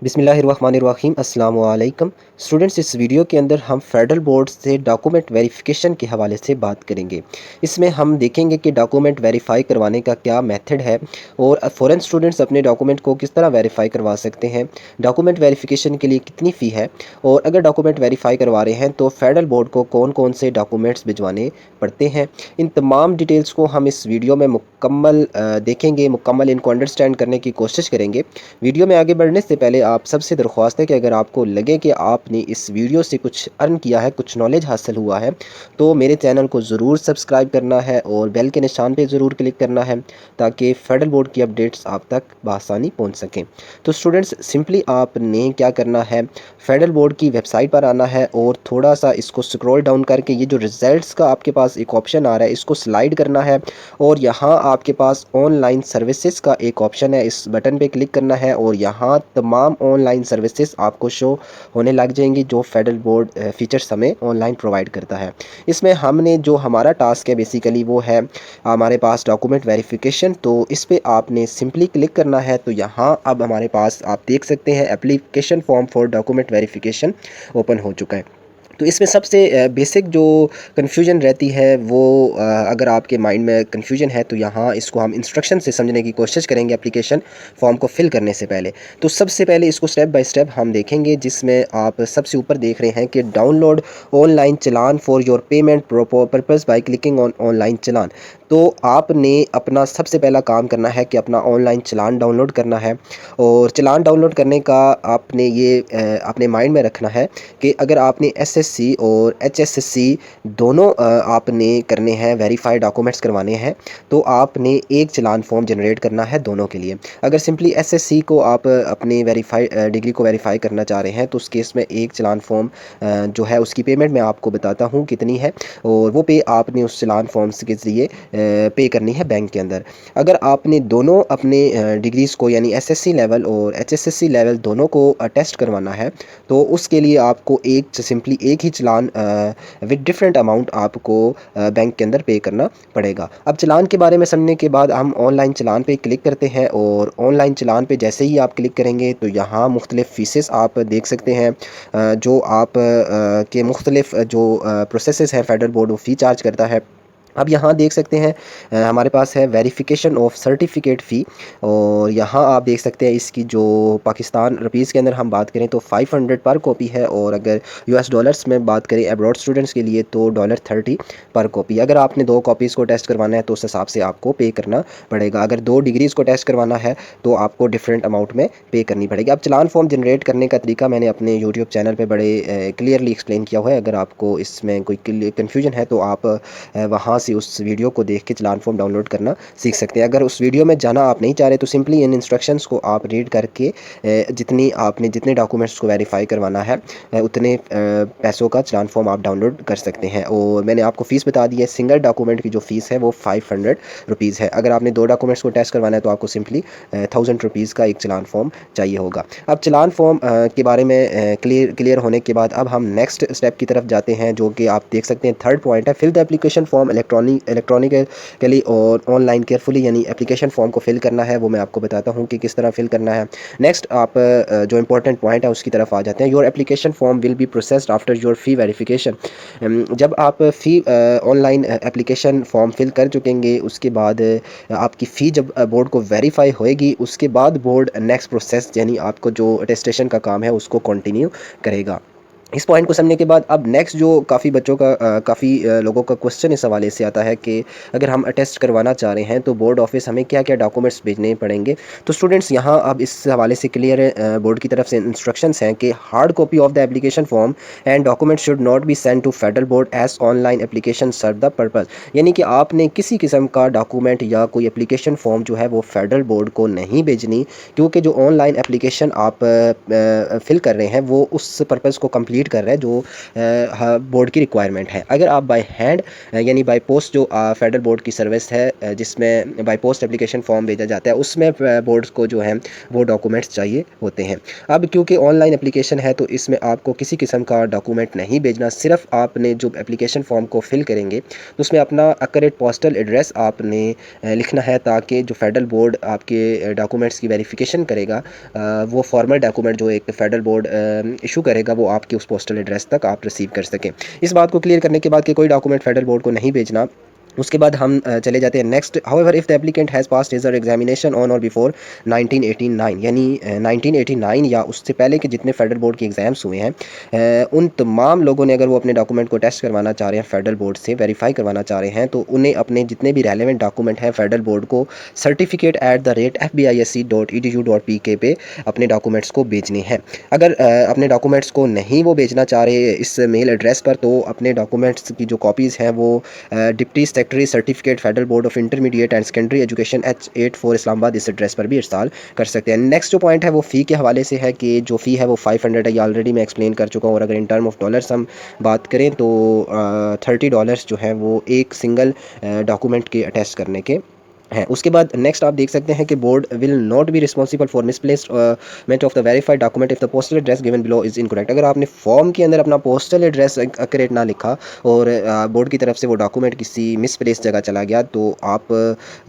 बिस्मिल्लाहिर्रहमानिर्रहीम अस्सलाम वालेकुम स्टूडेंट्स। इस वीडियो के अंदर हम फेडरल बोर्ड से डॉक्यूमेंट वेरिफिकेशन के हवाले से बात करेंगे। इसमें हम देखेंगे कि डॉक्यूमेंट वेरीफाई करवाने का क्या मेथड है और फ़ॉरेन स्टूडेंट्स अपने डॉक्यूमेंट को किस तरह वेरीफाई करवा सकते हैं, डॉक्यूमेंट वेरिफिकेशन के लिए कितनी फ़ी है, और अगर डॉक्यूमेंट वेरीफाई करवा रहे हैं तो फेडरल बोर्ड को कौन कौन से डॉक्यूमेंट्स भिजवाने पड़ते हैं। इन तमाम डिटेल्स को हम इस वीडियो में मुकम्मल देखेंगे, मुकम्मल इनको अंडरस्टैंड करने की कोशिश करेंगे। वीडियो में आगे बढ़ने से पहले आप सबसे दरख्वास्त है कि अगर आपको लगे कि आपने इस वीडियो से कुछ अर्न किया है, कुछ नॉलेज हासिल हुआ है, तो मेरे चैनल को ज़रूर सब्सक्राइब करना है और बेल के निशान पे ज़रूर क्लिक करना है ताकि फेडरल बोर्ड की अपडेट्स आप तक बआसानी पहुंच सकें। तो स्टूडेंट्स, सिंपली आपने क्या करना है, फेडरल बोर्ड की वेबसाइट पर आना है और थोड़ा सा इसको स्क्रॉल डाउन करके ये जो रिज़ल्ट्स का आपके पास एक ऑप्शन आ रहा है इसको स्लाइड करना है और यहाँ आपके पास ऑनलाइन सर्विसेज का एक ऑप्शन है, इस बटन पे क्लिक करना है और यहाँ तमाम ऑनलाइन सर्विसेज आपको शो होने लग जाएंगी जो फेडरल बोर्ड फीचर्स हमें ऑनलाइन प्रोवाइड करता है। इसमें हमने जो हमारा टास्क है बेसिकली वो है हमारे पास डॉक्यूमेंट वेरिफिकेशन। तो इस पे आपने सिंपली क्लिक करना है। तो यहाँ अब हमारे पास आप देख सकते हैं application form for document verification open हो चुका है। तो इसमें सबसे बेसिक जो कन्फ्यूजन रहती है वो अगर आपके माइंड में कन्फ्यूजन है तो यहाँ इसको हम इंस्ट्रक्शन से समझने की कोशिश करेंगे एप्लीकेशन फॉर्म को फिल करने से पहले। तो सबसे पहले इसको स्टेप बाय स्टेप हम देखेंगे, जिसमें आप सबसे ऊपर देख रहे हैं कि download online challan for your payment purpose by clicking on online challan. तो आपने अपना सबसे पहला काम करना है कि अपना ऑनलाइन चलान डाउनलोड करना है। और चलान डाउनलोड करने का आपने ये अपने माइंड में रखना है कि अगर आपने एसएससी और एचएसएससी दोनों आपने करने हैं, वेरीफाइड डॉक्यूमेंट्स करवाने हैं, तो आपने एक चलान फॉर्म जनरेट करना है दोनों के लिए। अगर सिंपली एसएससी को आप अपनी वेरीफाई डिग्री को वेरीफाई करना चाह रहे हैं तो उस केस में एक चलान फॉर्म जो है उसकी पेमेंट मैं आपको बताता हूँ कितनी है, और वो पे आपने उस चलान फॉर्म्स के ज़रिए पे करनी है बैंक के अंदर। अगर आपने दोनों अपने डिग्रीज़ को यानी एसएससी लेवल और एचएसएससी लेवल दोनों को टेस्ट करवाना है तो उसके लिए आपको सिंपली एक ही चलान विद डिफरेंट अमाउंट आपको बैंक के अंदर पे करना पड़ेगा। अब चलान के बारे में समझने के बाद हम ऑनलाइन चलान पे क्लिक करते हैं और ऑनलाइन चलान पे जैसे ही आप क्लिक करेंगे तो यहाँ मुख्तलिफ़ फ़ीसेस आप देख सकते हैं जो आप के मुख्तलिफ़ जो प्रोसेसेस हैं फेडरल बोर्ड वो फ़ी चार्ज करता है। अब यहाँ देख सकते हैं हमारे पास है वेरिफिकेशन ऑफ सर्टिफिकेट फ़ी, और यहाँ आप देख सकते हैं इसकी जो पाकिस्तान रुपीज़ के अंदर हम बात करें तो 500 पर कॉपी है, और अगर यूएस डॉलर्स में बात करें अब्रॉड स्टूडेंट्स के लिए तो $30 पर कॉपी। अगर आपने 2 कॉपीज़ को टेस्ट करवाना है तो उस हिसाब से आपको पे करना पड़ेगा। अगर 2 डिग्रीज़ को टेस्ट करवाना है तो आपको डिफरेंट अमाउंट में पे करनी पड़ेगी। अब चलान फॉर्म जनरेट करने का तरीका मैंने अपने यूट्यूब चैनल पर बड़े क्लियरली एक्सप्लेन किया हुआ है। अगर आपको इसमें कोई कन्फ्यूजन है तो आप वहाँ से उस वीडियो को देख के चलान फॉर्म डाउनलोड करना सीख सकते हैं। अगर उस वीडियो में जाना आप नहीं चाह रहे तो सिंपली इन इंस्ट्रक्शंस को आप रीड करके जितने डॉक्यूमेंट्स को वेरीफाई करवाना है उतने पैसों का चलान फॉर्म आप डाउनलोड कर सकते हैं। और मैंने आपको फ़ीस बता दी है, सिंगल डॉक्यूमेंट की जो फ़ीस है वो 500 रुपीज़ है। अगर आपने 2 डॉक्यूमेंट्स को टेस्ट करवाना है तो आपको सिंपली 1000 रुपीज़ का एक चलान फॉर्म चाहिए होगा। अब चलान फॉर्म के बारे में क्लियर होने के बाद अब हम नेक्स्ट स्टेप की तरफ जाते हैं, जो कि आप देख सकते हैं थर्ड पॉइंट है, fill the application form electronically और ऑनलाइन केयरफुली, यानी एप्लीकेशन फॉर्म को फिल करना है। वो मैं आपको बताता हूँ कि किस तरह फिल करना है। नेक्स्ट आप जो इंपॉर्टेंट पॉइंट है उसकी तरफ आ जाते हैं। Your application form will be processed after your fee verification. जब आप फ़ी ऑनलाइन एप्लीकेशन फॉर्म फिल कर चुकेंगे उसके बाद आपकी फ़ी जब बोर्ड को वेरीफाई होएगी उसके बाद बोर्ड नेक्स्ट प्रोसेस यानी आपको जो अटेस्टेशन का काम है उसको कंटिन्यू करेगा। इस पॉइंट को समझने के बाद अब नेक्स्ट जो काफ़ी बच्चों का काफ़ी लोगों का क्वेश्चन इस हवाले से आता है कि अगर हम अटेस्ट करवाना चाह रहे हैं तो बोर्ड ऑफिस हमें क्या क्या डॉक्यूमेंट्स भेजने पड़ेंगे। तो स्टूडेंट्स, यहाँ अब इस हवाले से क्लियर बोर्ड की तरफ से इंस्ट्रक्शंस हैं कि hard copy of the application form and document should not be send to federal board as online application serve the purpose. यानी कि आपने किसी किस्म का डॉक्यूमेंट या कोई एप्लीकेशन फॉर्म जो है वो फेडरल बोर्ड को नहीं भेजनी, क्योंकि जो ऑनलाइन एप्लीकेशन आप फिल कर रहे हैं वो उस पर्पज़ को कम्प्लीट मीट कर रहा है जो बोर्ड की रिक्वायरमेंट है। अगर आप बाय हैंड यानी बाय पोस्ट जो फेडरल बोर्ड की सर्विस है जिसमें बाय पोस्ट एप्लीकेशन फॉर्म भेजा जाता है उसमें बोर्ड्स को जो है वो डॉक्यूमेंट्स चाहिए होते हैं। अब क्योंकि ऑनलाइन एप्लीकेशन है तो इसमें आपको किसी किस्म का डॉक्यूमेंट नहीं भेजना, सिर्फ आपने जो एप्लीकेशन फॉर्म को फिल करेंगे तो उसमें अपना एक्यूरेट पोस्टल एड्रेस आपने लिखना है ताकि जो फेडरल बोर्ड आपके डॉक्यूमेंट्स की वेरिफिकेशन करेगा वो फॉर्मल डॉक्यूमेंट जो एक फेडरल बोर्ड इशू करेगा वो आपके उस पोस्टल एड्रेस तक आप रिसीव कर सकें। इस बात को क्लियर करने के बाद कि कोई डॉक्यूमेंट फेडरल बोर्ड को नहीं भेजना, उसके बाद हम चले जाते हैं next. However if the applicant has passed his examination on और बिफोर 1989 यानी 1989 या उससे पहले के जितने फेडरल बोर्ड के एग्ज़ाम्स हुए हैं उन तमाम लोगों ने अगर वो अपने डॉक्यूमेंट को टेस्ट करवाना चाह रहे हैं फेडरल बोर्ड से वेरीफाई करवाना चाह रहे हैं तो उन्हें अपने जितने भी रेलेवेंट डॉक्यूमेंट हैं फेडरल बोर्ड को certificate@fbisc.edu.pk पे अपने डॉक्यूमेंट्स को भेजने हैं। अगर अपने डॉक्यूमेंट्स को नहीं वो भेजना चाह रहे इस मेल एड्रेस पर तो अपने डॉक्यूमेंट्स की जो कॉपीज़ हैं वो deputy secretary certificate federal board of intermediate and secondary education H84 Islamabad इस एड्रेस पर भी इरसाल कर सकते हैं। नेक्स्ट जो पॉइंट है वो फ़ी के हवाले से है कि जो फ़ी है वो 500 है, ये ऑलरेडी मैं एक्सप्लेन कर चुका हूँ। और अगर इन टर्म ऑफ डॉलर्स हम बात करें तो $30 जो है वो एक सिंगल डॉक्यूमेंट के अटैच करने के हैं। उसके बाद नेक्स्ट आप देख सकते हैं कि board will not be responsible for misplacement of the verified document if the postal address given below is incorrect. अगर आपने फॉर्म के अंदर अपना पोस्टल एड्रेस एक्यूरेट ना लिखा और बोर्ड की तरफ से वो डॉक्यूमेंट किसी मिसप्लेस जगह चला गया तो आप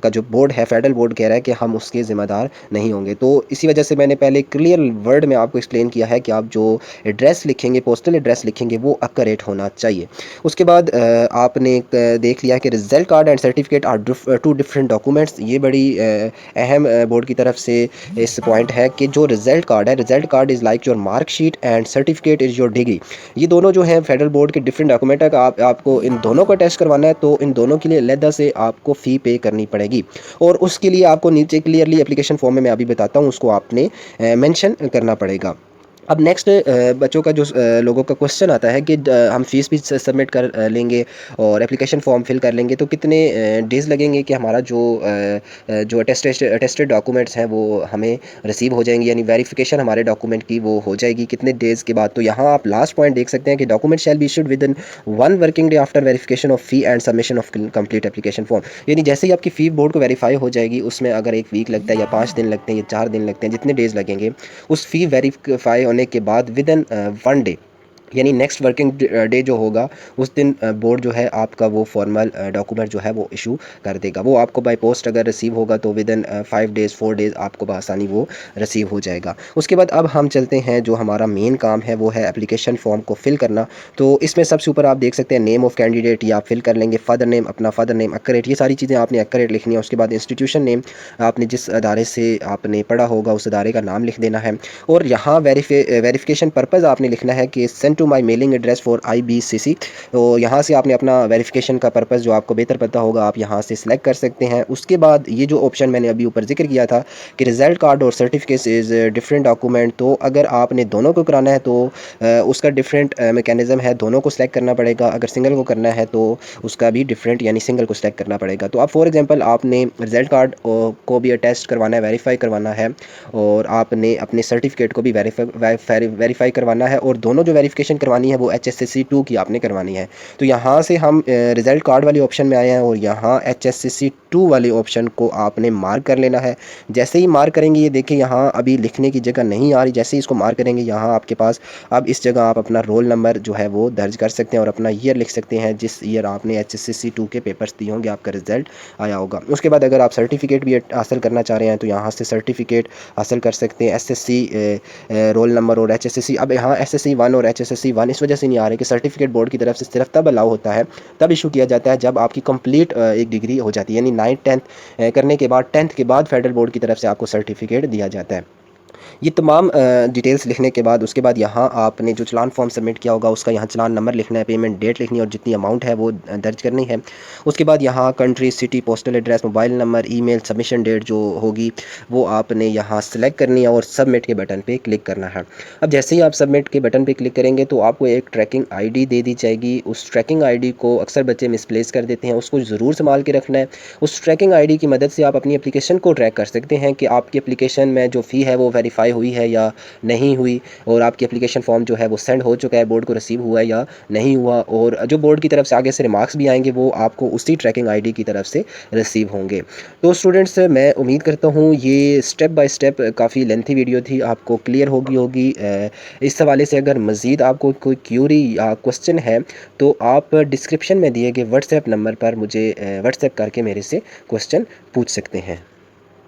का जो बोर्ड है फेडरल बोर्ड कह रहा है कि हम उसके ज़िम्मेदार नहीं होंगे। तो इसी वजह से मैंने पहले क्लियर वर्ड में आपको एक्सप्लेन किया है कि आप जो एड्रेस लिखेंगे पोस्टल एड्रेस लिखेंगे वो एक्यूरेट होना चाहिए। उसके बाद आपने देख लिया कि result card and certificate are two different documents. ये बड़ी अहम बोर्ड की तरफ से इस पॉइंट है कि जो रिजल्ट कार्ड है, result card is like your marksheet and certificate is your degree. ये दोनों जो हैं फेडरल बोर्ड के डिफरेंट डॉक्यूमेंट है। आपको इन दोनों को टेस्ट करवाना है तो इन दोनों के लिए अलग से आपको फ़ी पे करनी पड़ेगी और उसके लिए आपको नीचे क्लियरली एप्लीकेशन फॉर्म में मैं अभी बताता हूँ उसको आपने मेंशन करना पड़ेगा। अब नेक्स्ट बच्चों का जो लोगों का क्वेश्चन आता है कि हम फ़ीस भी सबमिट कर लेंगे और एप्लीकेशन फॉर्म फिल कर लेंगे तो कितने डेज़ लगेंगे कि हमारा जो अटेस्टेड डॉक्यूमेंट्स हैं वो हमें रिसीव हो जाएंगे यानी वेरिफिकेशन हमारे डॉक्यूमेंट की वो हो जाएगी कितने डेज़ के बाद। तो यहाँ आप लास्ट पॉइंट देख सकते हैं कि document shall be issued with in 1 working day after verification of fee and submission of complete application form. यानी जैसे ही आपकी फ़ी बोर्ड को वेरीफाई हो जाएगी उसमें अगर 1 वीक लगता है या 5 दिन लगते हैं या 4 दिन लगते हैं जितने डेज़ लगेंगे उस फ़ी वेरीफाई होने के बाद विद इन 1 डे यानी नेक्स्ट वर्किंग डे जो होगा उस दिन बोर्ड जो है आपका वो फॉर्मल डॉक्यूमेंट जो है वो इशू कर देगा। वो आपको बाय पोस्ट अगर रिसीव होगा तो विद इन 5 डेज़ 4 डेज़ आपको बआसानी वो रिसीव हो जाएगा। उसके बाद अब हम चलते हैं जो हमारा मेन काम है वो है एप्लीकेशन फॉर्म को फिल करना। तो इसमें सबसे ऊपर आप देख सकते हैं नेम ऑफ़ कैंडिडेट ये आप फिल कर लेंगे, फादर नेम अपना फादर नेम एक्यूरेट, ये सारी चीज़ें आपने एक्यूरेट लिखनी है। उसके बाद इंस्टीट्यूशन नेम आपने जिस अदारे से आपने पढ़ा होगा उस अदारे का नाम लिख देना है और यहाँ वेरिफिकेशन पर्पज़ आपने लिखना है कि send to my mailing address for IBCC। तो यहाँ से आपने अपना वेरिफिकेशन का पर्पज़ जो आपको बेहतर पता होगा आप यहाँ से सिलेक्ट कर सकते हैं। उसके बाद ये जो ऑप्शन मैंने अभी ऊपर जिक्र किया था कि रिजल्ट कार्ड और सर्टिफिकेट इज़ डिफरेंट डॉक्यूमेंट, तो अगर आपने दोनों को कराना है तो उसका डिफरेंट मैकेनिज़्म है, दोनों को सिलेक्ट करना पड़ेगा। अगर सिंगल को करना है तो उसका भी डिफरेंट यानी सिंगल को सिलेक्ट करना पड़ेगा। तो आप फॉर एग्जांपल आपने रिजल्ट कार्ड को भी अटैच करवाना है, वेरीफाई करवाना है और आपने अपने सर्टिफिकेट को भी वेरीफाई करवाना है और दोनों जो वेरिफिकेशन करवानी है वो HSSC 2 की आपने करवानी है। तो यहाँ से हम रिज़ल्ट कार्ड वाले ऑप्शन में आए हैं और यहाँ HSSC 2 वाले ऑप्शन को आपने मार्क कर लेना है। जैसे ही मार्क करेंगे ये देखिए यहाँ अभी लिखने की जगह नहीं आ रही, जैसे ही इसको मार्क करेंगे यहाँ आपके पास अब इस जगह आप अपना रोल नंबर जो है वो दर्ज कर सकते हैं और अपना ईयर लिख सकते हैं जिस ईयर आपने HSSC 2 के पेपर्स दिए होंगे आपका रिज़ल्ट आया होगा। उसके बाद अगर आप सर्टिफिकेट भी हासिल करना चाह रहे हैं तो यहाँ से सर्टिफिकेट हासिल कर सकते हैं, SSC रोल नंबर और HSSC। अब यहाँ SSC 1 और HSSC 1 इस वजह से नहीं आ रहे कि सर्टिफिकेट बोर्ड की तरफ से सिर्फ तब अलाउ होता है, तब इशू किया जाता है जब आपकी कंप्लीट एक डिग्री हो जाती है यानी 9th 10th करने के बाद 10th के बाद फेडरल बोर्ड की तरफ से आपको सर्टिफिकेट दिया जाता है। ये तमाम डिटेल्स लिखने के बाद उसके बाद यहाँ आपने जो चलान फॉर्म सबमिट किया होगा उसका यहाँ चलान नंबर लिखना है, पेमेंट डेट लिखनी है और जितनी अमाउंट है वो दर्ज करनी है। उसके बाद यहाँ country, city, postal address, mobile number, email, submission date जो होगी वो आपने यहाँ सेलेक्ट करनी है और सबमिट के बटन पे क्लिक करना है। अब जैसे ही आप सबमिट के बटन पे क्लिक करेंगे तो आपको एक ट्रैकिंग ID दे दी जाएगी। उस ट्रैकिंग ID को अक्सर बच्चे मिसप्लेस कर देते हैं, उसको ज़रूर संभाल के रखना है। उस ट्रैकिंग ID की मदद से आप अपनी एप्लीकेशन को ट्रैक कर सकते हैं कि आपकी एप्लीकेशन में जो फ़ी है वो वेरीफाई अप्लाई हुई है या नहीं हुई, और आपकी एप्लीकेशन फॉर्म जो है वो सेंड हो चुका है, बोर्ड को रिसीव हुआ है या नहीं हुआ, और जो बोर्ड की तरफ से आगे से रिमार्क्स भी आएंगे वो आपको उसी ट्रैकिंग आईडी की तरफ से रिसीव होंगे। तो स्टूडेंट्स, मैं उम्मीद करता हूँ ये स्टेप बाय स्टेप काफ़ी लेंथी वीडियो थी, आपको क्लियर होगी। इस हवाले से अगर मज़ीद आपको कोई क्यूरी या क्वेश्चन है तो आप डिस्क्रिप्शन में दिए गए व्हाट्सएप नंबर पर मुझे व्हाट्सएप करके मेरे से क्वेश्चन पूछ सकते हैं।